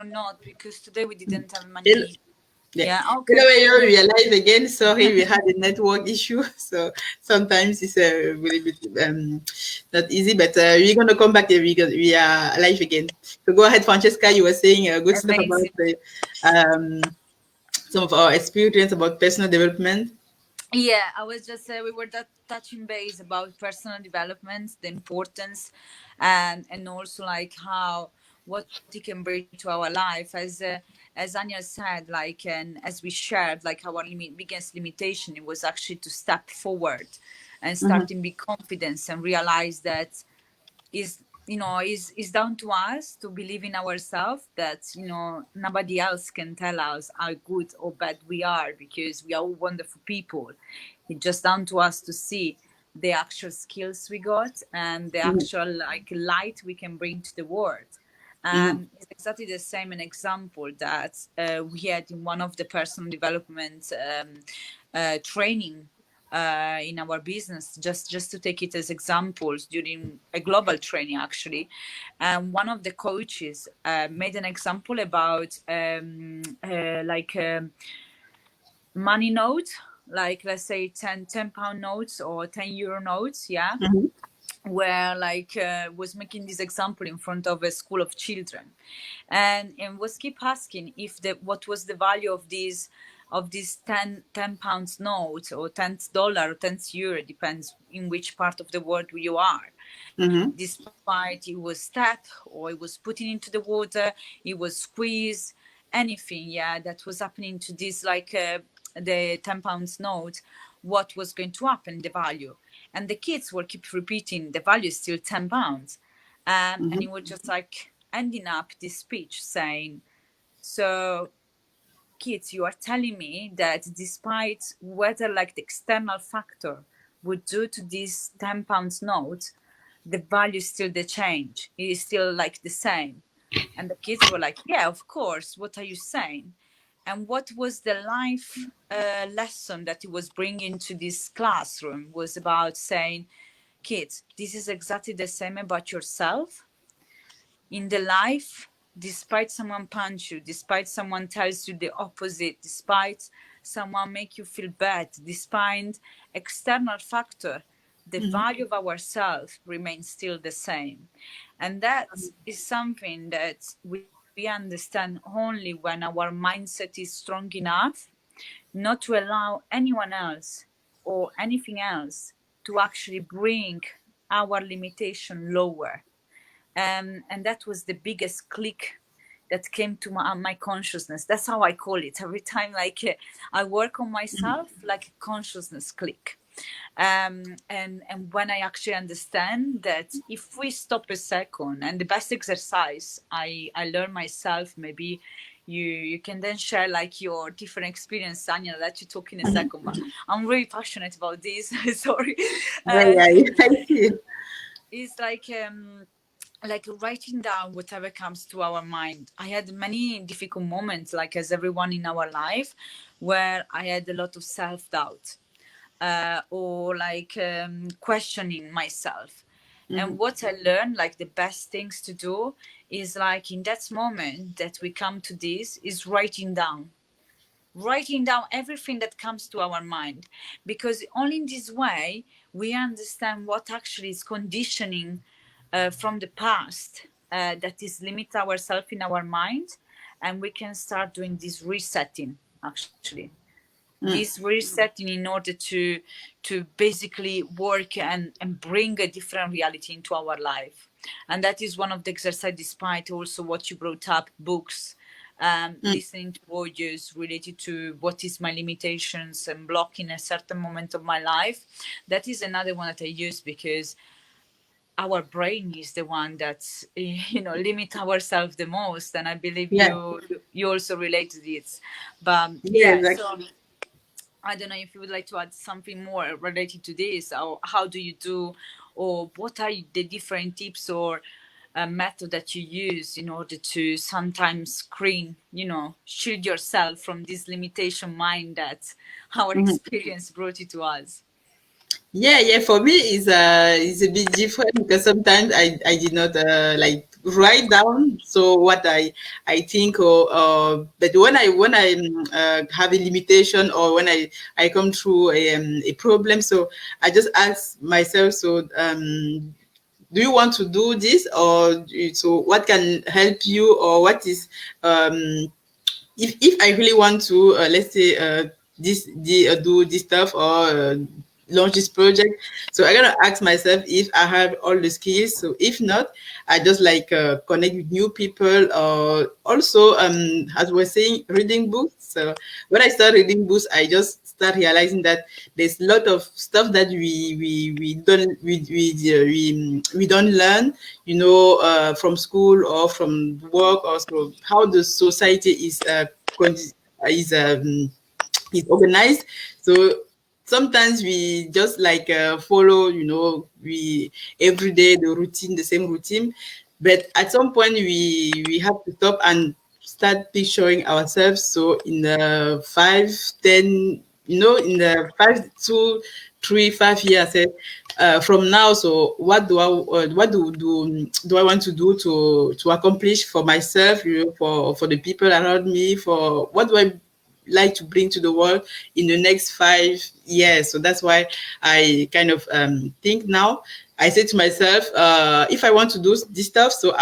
not? Because today we didn't have Hello. many. Yeah. Yeah, okay. Hello, we are live again. Sorry, we had a network issue, so sometimes it's a really bit not easy. But we're gonna come back. We are live again. So go ahead, Francesca. You were saying good stuff about Amazing. some of our experience about personal development. Yeah, I was just we were touching base about personal development, the importance, and also like how what it can bring to our life. As Anya said, like, and as we shared, like our biggest limitation, it was actually to step forward and Mm-hmm. starting be confidence and realize that is, is down to us to believe in ourselves, that nobody else can tell us how good or bad we are, because we are all wonderful people. It's just down to us to see the actual skills we got and the Mm-hmm. actual like light we can bring to the world. Mm-hmm. It's exactly the same an example that we had in one of the personal development training in our business, just to take it as examples during a global training actually. One of the coaches made an example about money note, like let's say 10 pound notes or 10 euro notes, yeah, Mm-hmm. where like was making this example in front of a school of children, and was keep asking if the what was the value of these 10 pounds note, or $10 or 10 euro, depends in which part of the world you are. Mm-hmm. Despite it was tap, or it was putting into the water, it was squeeze, anything, yeah, that was happening to this, like the 10 pounds note, what was going to happen, the value. And the kids were keep repeating the value is still 10 pounds. And Mm-hmm. it was just like ending up this speech saying, so kids, you are telling me that despite whether like the external factor would do to this 10 pounds note, the value is still the change, it is still like the same. And the kids were like, yeah, of course, what are you saying? And what was the life lesson that he was bringing to this classroom was about saying, kids, this is exactly the same about yourself in the life. Despite someone punch you, despite someone tells you the opposite, despite someone make you feel bad, despite external factor, the value of ourselves remains still the same. And that is something that we understand only when our mindset is strong enough not to allow anyone else or anything else to actually bring our limitation lower. And that was the biggest click that came to my consciousness. That's how I call it every time, like I work on myself, like a consciousness click. And when I actually understand that if we stop a second, and the best exercise I learn myself, maybe you can then share like your different experience, Anya. I'll let you talk in a second, but I'm really passionate about this. Sorry. Yeah, uh, yeah, yeah. I see. it's like writing down whatever comes to our mind. I had many difficult moments, like as everyone in our life, where I had a lot of self-doubt, or like questioning myself. Mm-hmm. And what I learned, like the best things to do is like in that moment that we come to this is writing down everything that comes to our mind, because only in this way we understand what actually is conditioning from the past that is limit ourselves in our mind, and we can start doing this resetting actually, this resetting in order to basically work and bring a different reality into our life. And that is one of the exercise, despite also what you brought up, books, listening to audios related to what is my limitations and blocking a certain moment of my life. That is another one that I use, because our brain is the one that limit ourselves the most, and I believe Yeah, you also relate to this. But yeah, yeah, so exactly. I don't know if you would like to add something more related to this, or how do you do, or what are the different tips or method that you use in order to sometimes screen, shield yourself from this limitation mind that our Mm-hmm. experience brought it to us. Yeah, yeah. For me, is a bit different because sometimes I did not like write down so what I think, or but when I have a limitation, or when I come through a problem, so I just ask myself, so do you want to do this, or so what can help you, or what is um if I really want to, let's say, do this stuff, or launch this project, so I gotta ask myself if I have all the skills. So if not, I just like connect with new people, or also, as we're saying, reading books. So when I start reading books, I just start realizing that there's a lot of stuff that we don't learn, from school or from work, or so how the society con- is is organized. So sometimes we just like follow, we every day the same routine. But at some point, we have to stop and start picturing ourselves. So in the 5, 10, in the 5, 2, 3, 5 years, from now, so what do I want to do to accomplish for myself, for the people around me, for what do I like to bring to the world in the next 5 years. So that's why I kind of think now. I say to myself, if I want to do this stuff, so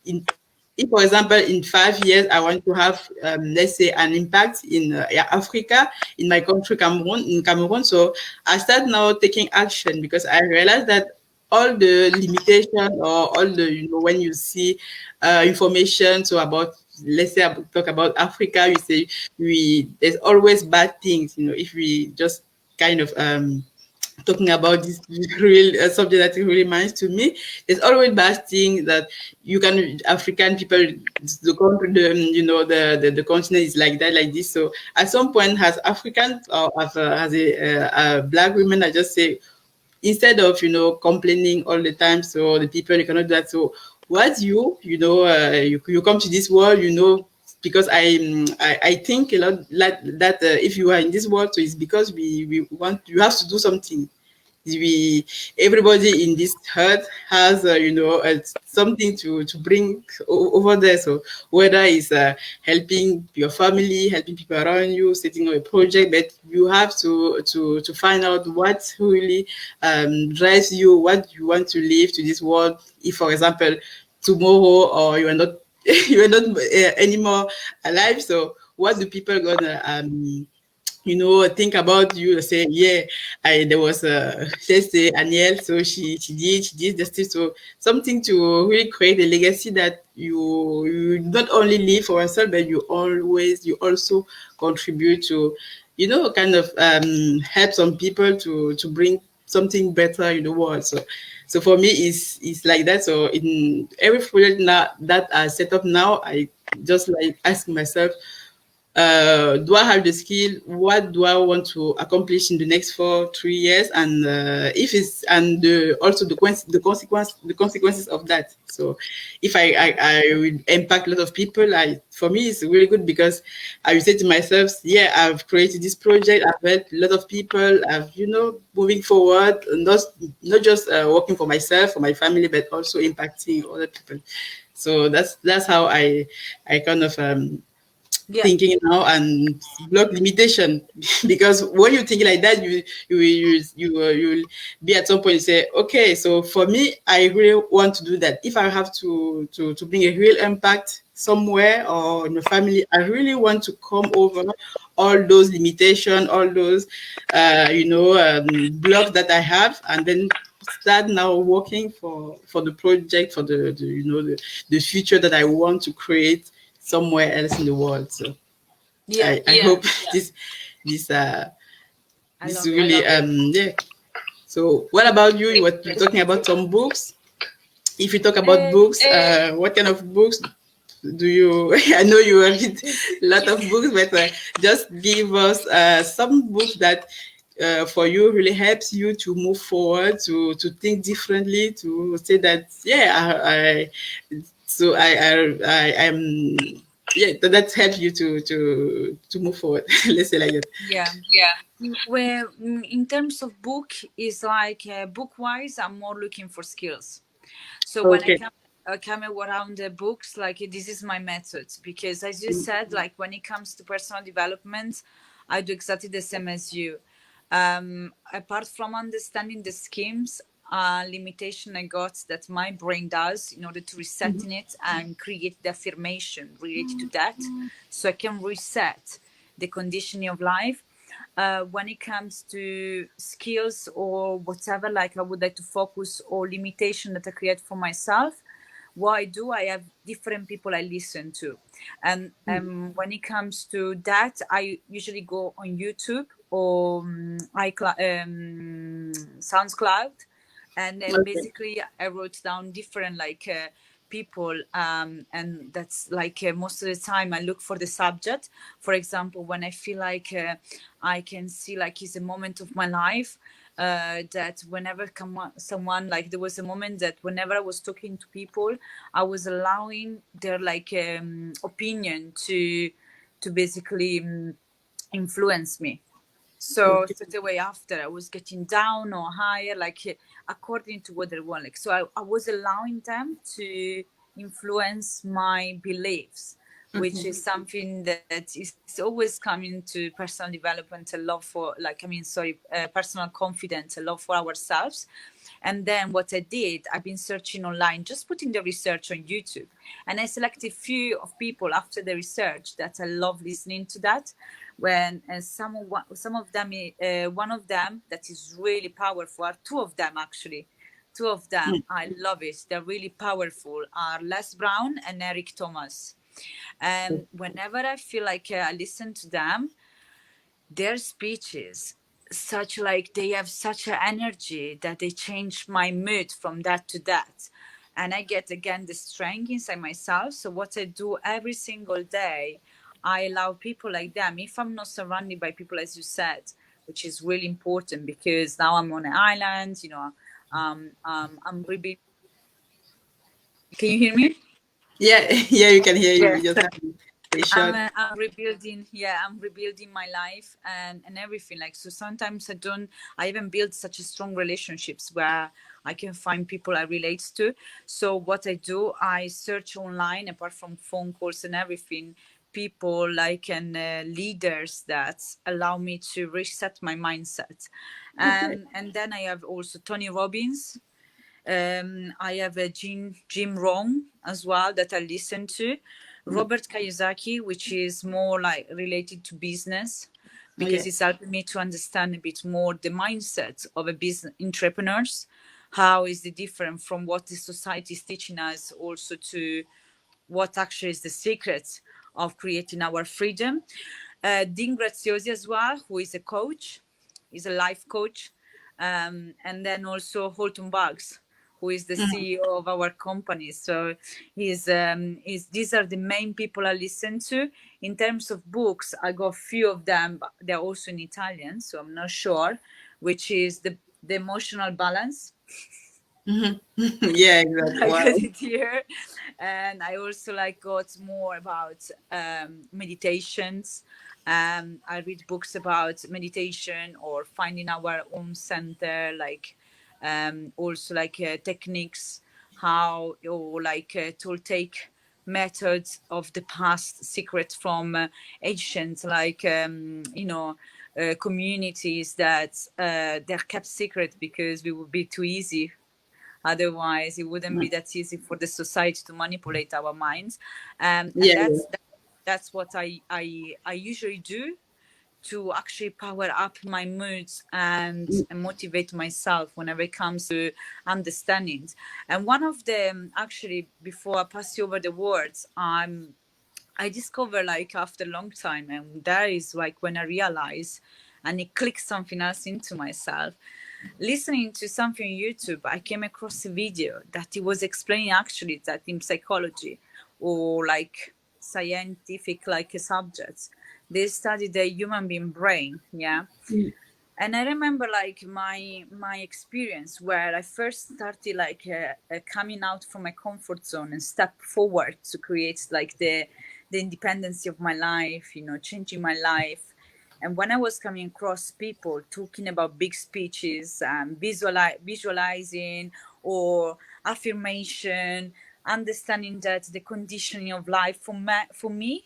if, for example, in 5 years, I want to have, let's say, an impact in Africa, in my country, Cameroon. So I start now taking action, because I realize that all the limitation, or all the, when you see information, so about, let's say, talk about Africa, we say there's always bad things, if we just kind of talking about this real subject that really matters to me. There's always bad thing that you can African people, the country, the continent is like that, like this. So at some point, as African, or as a black women, I just say, instead of complaining all the time, so the people, you cannot do that. So what you come to this world, because I think a lot like that, if you are in this world, so it's because we want, you have to do something. we Everybody in this herd has something to bring over there. So whether it's helping your family, helping people around you, setting up a project, but you have to find out what really drives you, what you want to leave to this world. If, for example, tomorrow, or you are not you are not anymore alive, so what do people gonna think about you, say, yeah, there was let's say Aniel, so she did this, so something to really create a legacy that you not only live for yourself, but you also contribute to, kind of help some people to bring something better in the world. So for me, it's like that. So in every project now that I set up now, I just like ask myself, do I have the skill? What do I want to accomplish in the next 3 years? And if it's and also the consequences of that. So if I will impact a lot of people, for me it's really good, because I will say to myself, yeah, I've created this project, I've helped a lot of people, I've moving forward, not just working for myself, for my family, but also impacting other people. So that's how I kind of Yeah. thinking now, and block limitation. Because when you think like that, you will be at some point, you say, okay, so for me, I really want to do that. If I have to bring a real impact somewhere, or in the family, I really want to come over all those limitations, all those blocks that I have, and then start now working for the project, for the future that I want to create somewhere else in the world. So Yeah. I hope this this I this love it. really yeah. So what about you? You were talking about some books. If you talk about Uh, books, what kind of books do you? I know you read a lot of books, but just give us some books that for you really helps you to move forward, to think differently, to say that, yeah, I'm, yeah, that helps you to move forward. Let's say like that. yeah. Well, in terms of book, is like book wise, I'm more looking for skills. So when I Okay. come come around the books, like this is my method, because as you said, like when it comes to personal development, I do exactly the same as you. Apart from understanding the schemes, limitation I got that my brain does in order to reset in it and create the affirmation related to that, so I can reset the conditioning of life. When it comes to skills or whatever, like I would like to focus or limitation that I create for myself, what I do, I have different people I listen to. And when it comes to that, I usually go on YouTube or SoundCloud. And then Okay. basically I wrote down different like people, and that's like most of the time I look for the subject. For example, when I feel like I can see like it's a moment of my life, that whenever someone, like there was a moment that whenever I was talking to people, I was allowing their like opinion to basically influence me. So Okay. straight away after, I was getting down or higher, like according to what they want. Like, so I was allowing them to influence my beliefs, which is something that is always coming to personal development, a love for, like, I mean, sorry, personal confidence, a love for ourselves. And then what I did, I've been searching online, just putting the research on YouTube. And I selected few of people after the research that I love listening to that. When some of them, one of them that is really powerful, are two of them actually. Two of them, I love it. They're really powerful. Are Les Brown and Eric Thomas. And whenever I feel like I listen to them, their speeches, such like they have such an energy that they change my mood from that to that, and I get again the strength inside myself. So what I do every single day, I allow people like them, if I'm not surrounded by people as you said, which is really important, because now I'm on an island, you know. I'm rebuilding. Can you hear me? Yeah, yeah, you can hear you. Yeah. We just have to stay short. I'm rebuilding. Yeah, I'm rebuilding my life and everything. Like, so sometimes I don't. I even build such a strong relationships where I can find people I relate to. So what I do, I search online, apart from phone calls and everything, people like and leaders that allow me to reset my mindset. Okay. And then I have also Tony Robbins. I have a Jim Rohn as well that I listen to. Robert Kiyosaki, which is more like related to business, Oh because yeah. it's helping me to understand a bit more the mindset of a business entrepreneurs. How is it different from what the society is teaching us, also to what actually is the secret of creating our freedom. Dean Graziosi as well, who is a coach, is a life coach. And then also Holton Bugs, who is the CEO of our company. So these are the main people I listen to. In terms of books, I got a few of them, but they're also in Italian, so I'm not sure, which is the emotional balance. Yeah, exactly. I got Wow. it here. And I also like got more about meditations. I read books about meditation or finding our own center, like also like techniques, how, or like Toltec methods of the past, secrets from ancient, like communities that they're kept secret because we would be too easy. Otherwise, it wouldn't be that easy for the society to manipulate our minds. And Yeah, yeah. that's what I usually do to actually power up my moods and motivate myself whenever it comes to understanding. And one of them, actually, before I pass you over the words, I discover like after a long time, and that is like when I realize and it clicks something else into myself. Listening to something on YouTube, I came across a video that he was explaining actually that in psychology or like scientific like subjects, they study the human being brain, yeah. And I remember like my experience where I first started like coming out from my comfort zone and step forward to create like the independence of my life, you know, changing my life. And when I was coming across people talking about big speeches, visualizing or affirmation, understanding that the conditioning of life for me,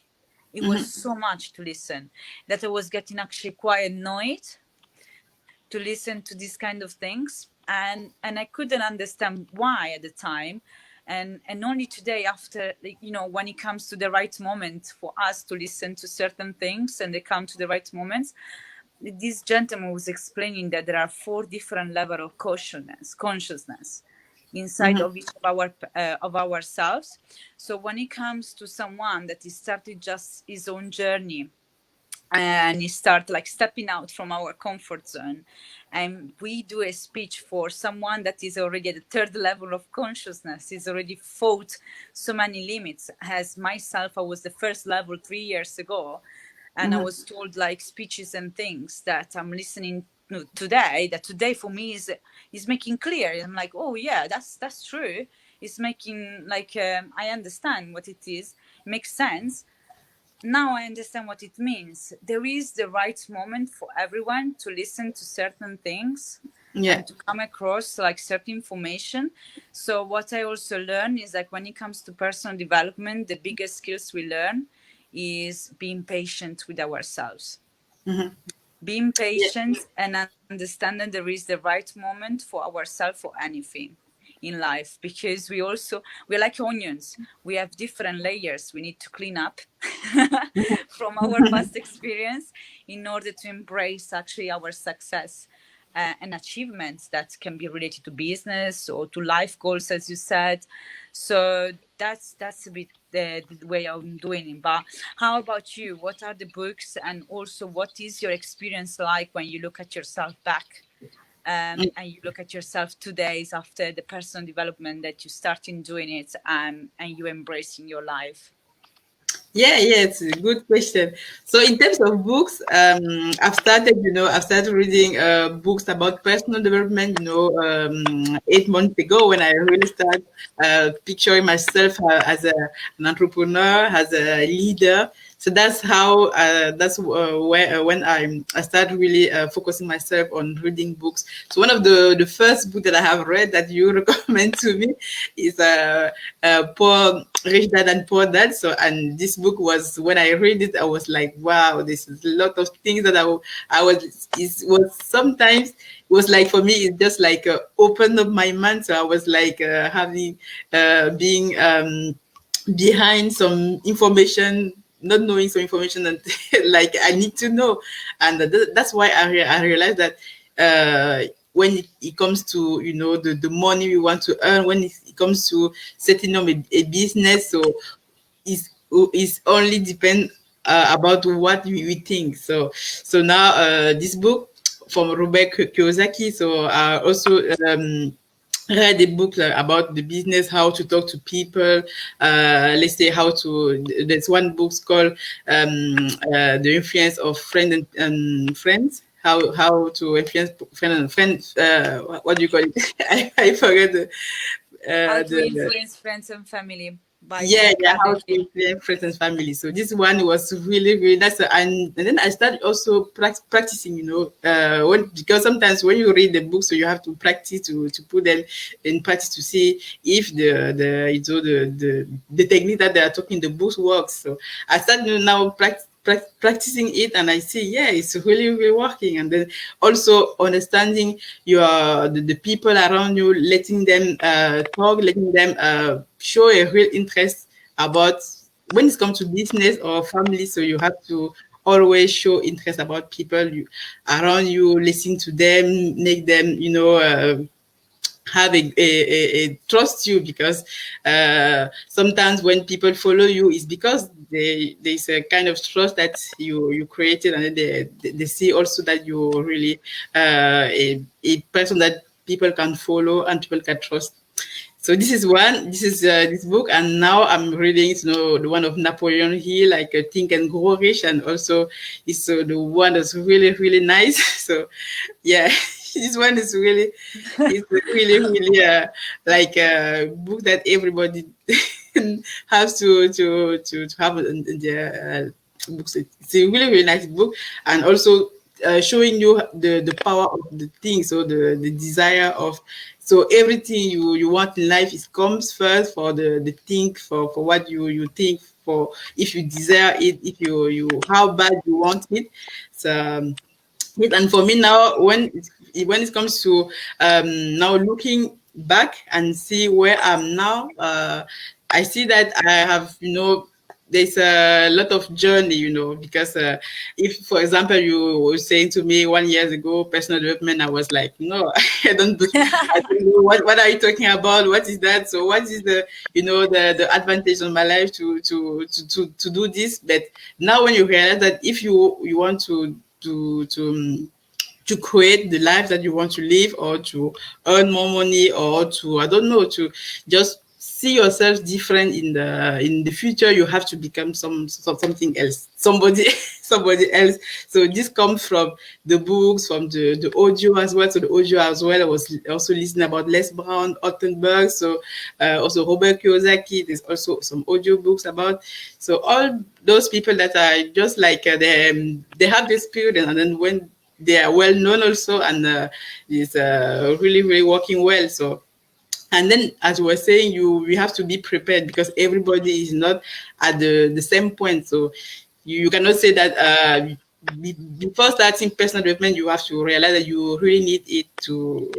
it was so much to listen that I was getting actually quite annoyed to listen to these kind of things, and I couldn't understand why at the time. And only today, after, like, when it comes to the right moment for us to listen to certain things and they come to the right moments, this gentleman was explaining that there are four different levels of consciousness inside of each of ourselves. So when it comes to someone that is starting just his own journey, and he start like stepping out from our comfort zone, and we do a speech for someone that is already at the third level of consciousness, he's already fought so many limits. As myself, I was the first level 3 years ago, and I was told like speeches and things that I'm listening today, that today for me is making clear. I'm like, oh yeah, that's true. It's making like, I understand what it is, makes sense. Now I understand what it means. There is the right moment for everyone to listen to certain things Yeah. and to come across like certain information. So what I also learn is like, when it comes to personal development, the biggest skills we learn is being patient with ourselves, being Yeah. patient and understanding there is the right moment for ourselves for anything in life, because we're like onions. We have different layers we need to clean up from our past experience in order to embrace actually our success and achievements that can be related to business or to life goals, as you said. So that's a bit the way I'm doing it. But how about you? What are the books, and also what is your experience like when you look at yourself back, and you look at yourself 2 days after the personal development that you starting doing it, and you embracing your life? Yeah, yeah, it's a good question. So in terms of books, I've started reading books about personal development, 8 months ago when I really started picturing myself as an entrepreneur, as a leader. So that's where when I started really focusing myself on reading books. So one of the first book that I have read that you recommend to me is Poor Rich Dad and Poor Dad. So, and this book was, when I read it, I was like, wow, this is a lot of things that I was, it was sometimes, it was like, for me, it just like opened up my mind. So I was like being behind some information, not knowing some information that like I need to know. And that's why I realized that when it comes to, the money we want to earn, when it comes to setting up a business, so is only depend about what we think. So now this book from Robert Kiyosaki. So also read a book about the business, how to talk to people. Let's say how to. There's one book called The Influence of Friends and Friends. How to influence friend and friends. What do you call it? I forget How to the influence friends and family by yeah, Dale yeah, how to Carnegie. influence friends and family. So this one was really, really nice. And then I started also practicing, when, because sometimes when you read the book, so you have to practice to put them in practice to see if the technique that they are talking the book works. So I started now practicing it, and I see, yeah, it's really, really working. And then also understanding the people around you, letting them talk, letting them show a real interest about when it comes to business or family. So you have to always show interest about people around you, listen to them, make them, have a trust you, because sometimes when people follow you is because there's a kind of trust that you created, and then they see also that you're really a person that people can follow and people can trust. So this is this book, and now I'm reading, the one of Napoleon Hill, like Think and Grow Rich, and also it's the one that's really, really nice. So yeah, this one is really, it's really, really like a book that everybody has to have in their books. It's a really, really nice book. And also showing you the power of the thing, so the desire of, so everything you want in life is comes first for the think, for what you think, for if you desire it, if you how bad you want it. So yes, and for me now, when it comes to now looking back and see where I'm now, I see that I have, there's a lot of journey, because if, for example, you were saying to me 1 year ago, personal development, I was like, no, I don't do, I don't know what are you talking about? What is that? So what is the advantage of my life to do this? But now when you realize that if you want to create the life that you want to live, or to earn more money, or to, I don't know, to just see yourself different in the future, you have to become something else, somebody somebody else. So this comes from the books, from the audio as well. So the audio as well, I was also listening about Les Brown, Ottenberg, so also Robert Kiyosaki. There's also some audio books about, so all those people that are just like they have this period, and then when they are well known also, and is really really working well. So, and then as we were saying, we have to be prepared, because everybody is not at the same point. So you cannot say that before starting personal development, you have to realize that you really need it to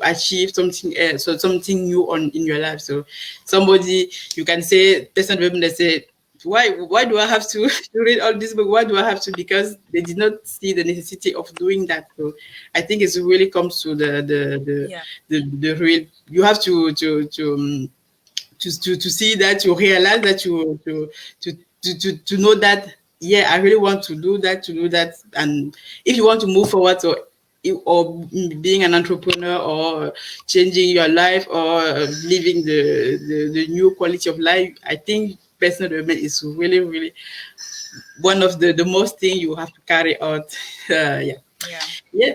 achieve something else, so something new on in your life. So somebody, you can say personal development, they say, why do I have to, to read all this book? Why do I have to? Because they did not see the necessity of doing that. So I think it really comes to Yeah. the real. You have to see that, you realize that, to know that, yeah, I really want to do that. And if you want to move forward, or being an entrepreneur, or changing your life, or living the new quality of life, I think personal development is really really one of the most thing you have to carry out. Yeah. Yeah. Yeah.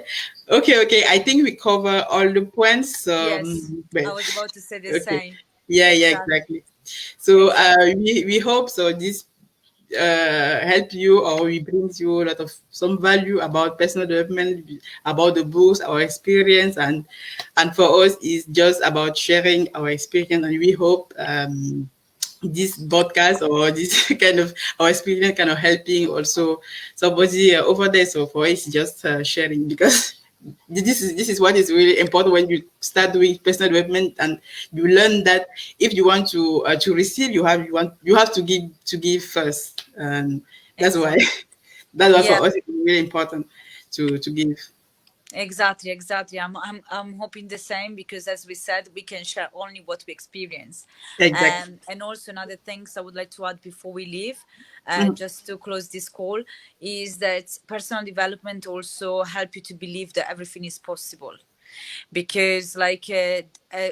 Okay, I think we cover all the points. Yes. I But was about to say the okay. same. Yeah, Exactly. exactly. So Exactly. we hope so this help you, or we brings you a lot of some value about personal development, about the books, our experience, and for us is just about sharing our experience. And we hope this podcast, or this kind of our experience, kind of helping also somebody over there. So for us, just sharing, because this is what is really important when you start doing personal development, and you learn that if you want to receive, you have to give first, and that's why Exactly. that's why Yeah. for us it's really important to give. Exactly, exactly. I'm hoping the same, because as we said, we can share only what we experience. Exactly. And also another things I would like to add before we leave, Mhm, just to close this call, is that personal development also help you to believe that everything is possible, because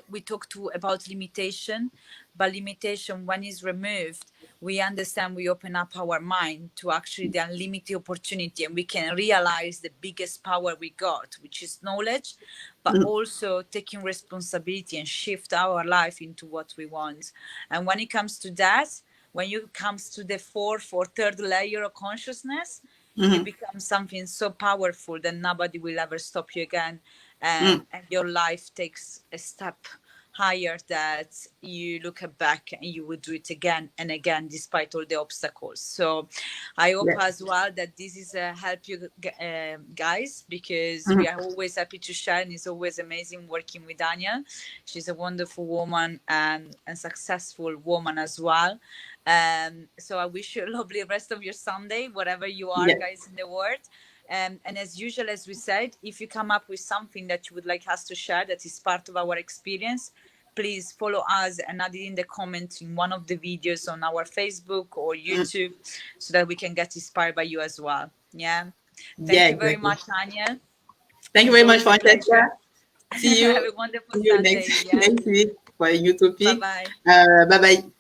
we talked about limitation, but limitation when is removed, we understand, we open up our mind to actually the unlimited opportunity, and we can realize the biggest power we got, which is knowledge, but mhm, also taking responsibility and shift our life into what we want. And when it comes to that, when you comes to the fourth or third layer of consciousness, you mhm, become something so powerful that nobody will ever stop you again, mhm. and your life takes a step higher, that you look back and you would do it again and again despite all the obstacles. So I hope Yeah. as well that this is help you guys, because we Mhm. are always happy to share, and it's always amazing working with Daniel. She's a wonderful woman and a successful woman as well. So I wish you a lovely rest of your Sunday, wherever you are, Yeah. guys, in the world. And as usual, as we said, if you come up with something that you would like us to share that is part of our experience, please follow us and add it in the comment in one of the videos on our Facebook or Mhm. YouTube, so that we can get inspired by you as well. Yeah. Yeah, Thank you very exactly. much, Anya. Thank you It's very much, always a pleasure. Francesca. See you Have a wonderful see you next Sunday. Yeah. next week for a new Bye topic. bye. Bye bye.